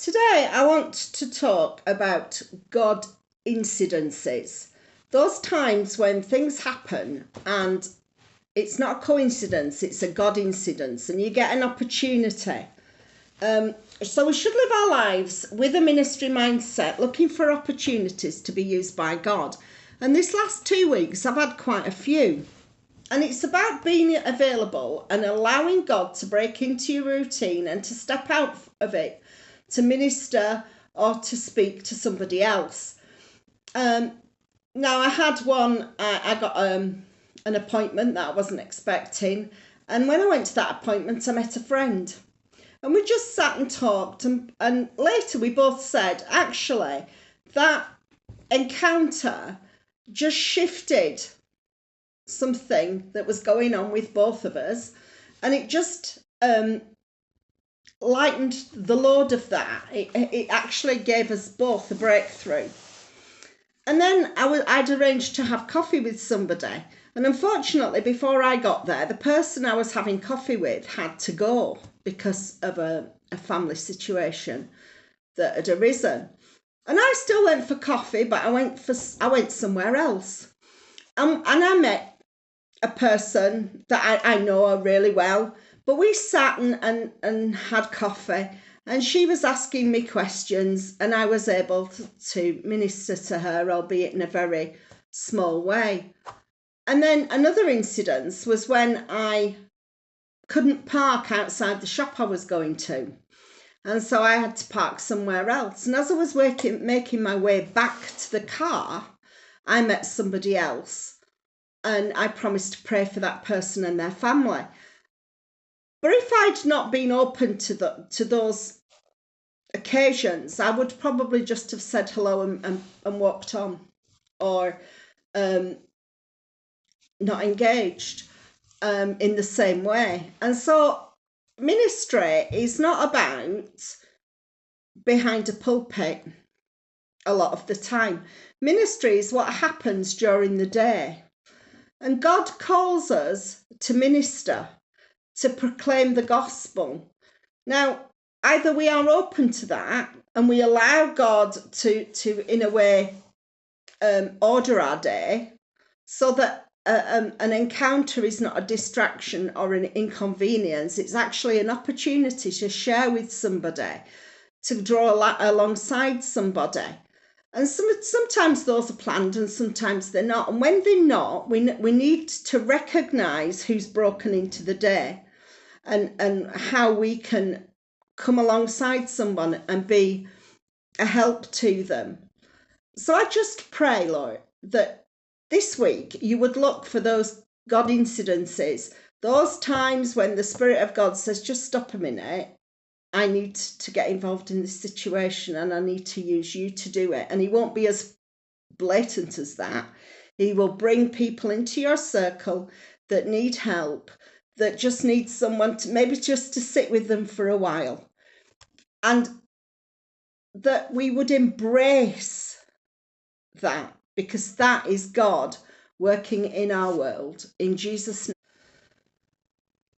Today, I want to talk about God incidences. Those times when things happen and it's not a coincidence, it's a God incidence, and you get an opportunity. So we should live our lives with a ministry mindset, looking for opportunities to be used by God. And this last 2 weeks, I've had quite a few. And it's about being available and allowing God to break into your routine and to step out of it to minister or to speak to somebody else. Now, I had one, I got an appointment that I wasn't expecting. And when I went to that appointment, I met a friend. And we just sat and talked. And later we both said, actually, that encounter just shifted something that was going on with both of us. And it just lightened the load of that. It actually gave us both a breakthrough. And then I'd arranged to have coffee with somebody. And unfortunately, before I got there, the person I was having coffee with had to go because of a family situation that had arisen. And I still went for coffee, but I went somewhere else. And I met a person that I know really well, but we sat and had coffee, and she was asking me questions, and I was able to minister to her, albeit in a very small way. And then another incident was when I couldn't park outside the shop I was going to. And so I had to park somewhere else. And as I was making my way back to the car, I met somebody else. And I promised to pray for that person and their family. But if I'd not been open to those occasions, I would probably just have said hello and walked on, or not engaged in the same way. And so ministry is not about behind a pulpit a lot of the time. Ministry is what happens during the day. And God calls us to minister, to proclaim the gospel. Now, either we are open to that and we allow God to in a way, order our day so that an encounter is not a distraction or an inconvenience. It's actually an opportunity to share with somebody, to draw alongside somebody. And sometimes those are planned and sometimes they're not. And when they're not, we need to recognise who's broken into the day and how we can come alongside someone and be a help to them. So I just pray, Lord, that this week you would look for those God incidences, those times when the Spirit of God says, just stop a minute. I need to get involved in this situation and I need to use you to do it. And he won't be as blatant as that. He will bring people into your circle that need help, that just need someone to maybe just to sit with them for a while. And that we would embrace that, because that is God working in our world. In Jesus' name.